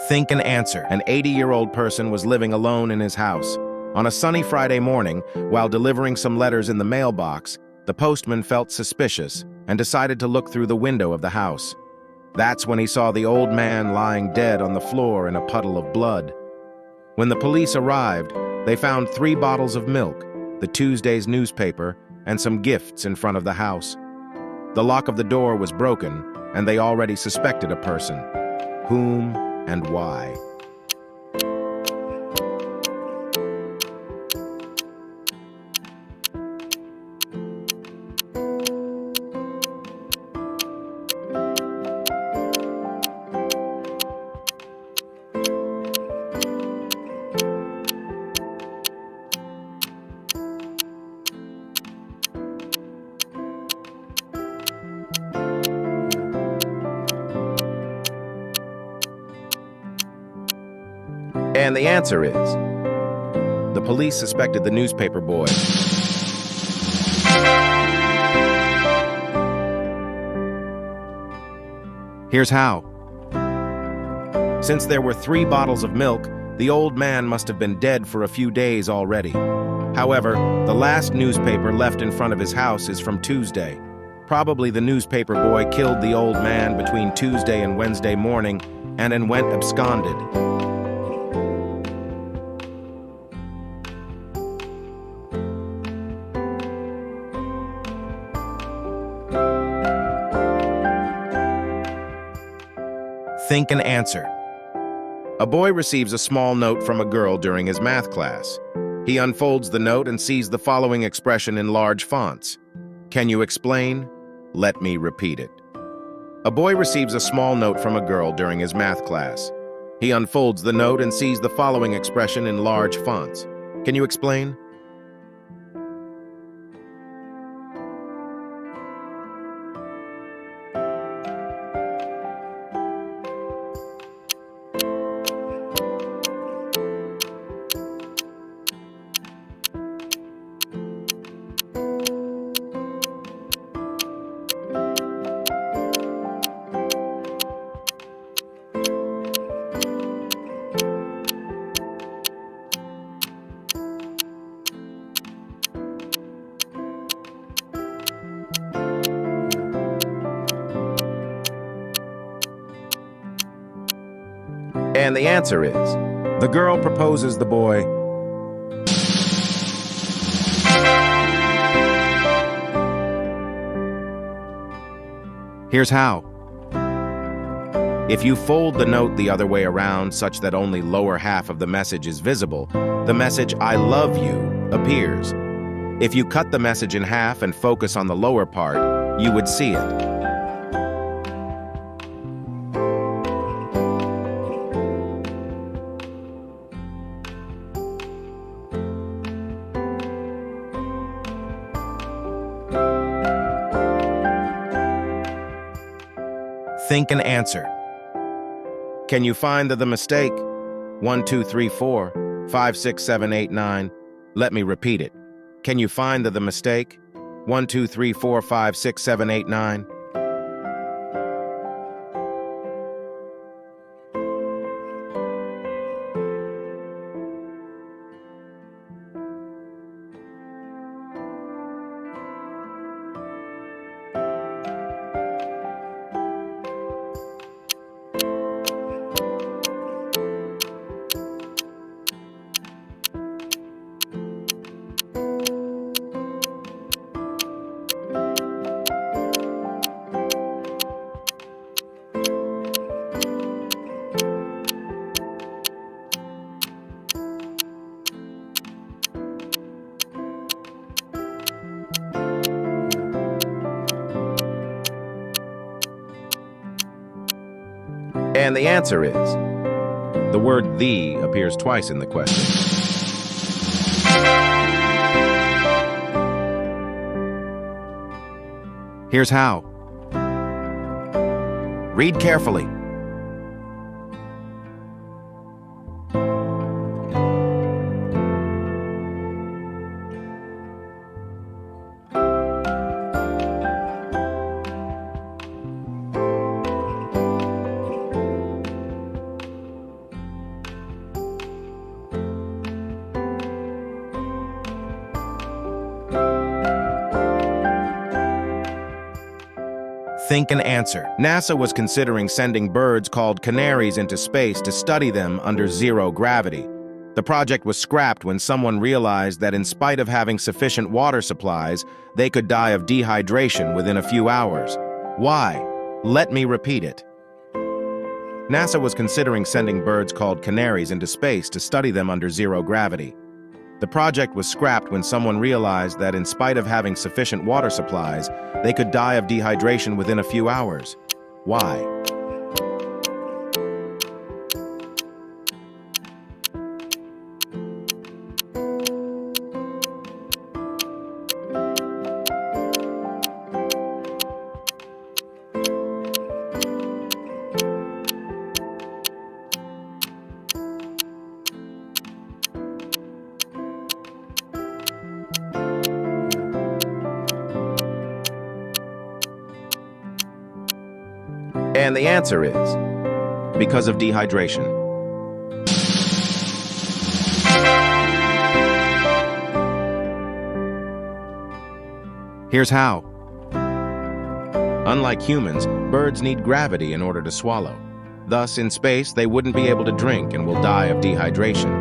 Think and answer. An 80-year-old person was living alone in his house. On a sunny Friday morning, while delivering some letters in the mailbox, the postman felt suspicious and decided to look through the window of the house. That's when he saw the old man lying dead on the floor in a puddle of blood. When the police arrived, they found 3 bottles of milk, the Tuesday's newspaper, and some gifts in front of the house. The lock of the door was broken, and they already suspected a person. Whom and why? And the answer is, the police suspected the newspaper boy. Here's how. Since there were 3 bottles of milk, the old man must have been dead for a few days already. However, the last newspaper left in front of his house is from Tuesday. Probably the newspaper boy killed the old man between Tuesday and Wednesday morning and then went absconded. Think and answer. A boy receives a small note from a girl during his math class. He unfolds the note and sees the following expression in large fonts. Can you explain? Let me repeat it. A boy receives a small note from a girl during his math class. He unfolds the note and sees the following expression in large fonts. Can you explain? And the answer is, the girl proposes the boy. Here's how. If you fold the note the other way around such that only lower half of the message is visible, the message "I love you" appears. If you cut the message in half and focus on the lower part, you would see it. Think and answer. Can you find the mistake? 1, 2, 3, 4, 5, 6, 7, 8, 9. Let me repeat it. Can you find the mistake? 1, 2, 3, 4, 5, 6, 7, 8, 9. And the answer is, the word "the" appears twice in the question. Here's how. Read carefully. Think and answer. NASA was considering sending birds called canaries into space to study them under zero gravity. The project was scrapped when someone realized that in spite of having sufficient water supplies, they could die of dehydration within a few hours. Why? Let me repeat it. NASA was considering sending birds called canaries into space to study them under zero gravity. The project was scrapped when someone realized that in spite of having sufficient water supplies, they could die of dehydration within a few hours. Why? And the answer is because of dehydration. Here's how. Unlike humans, birds need gravity in order to swallow. Thus, in space, they wouldn't be able to drink and will die of dehydration.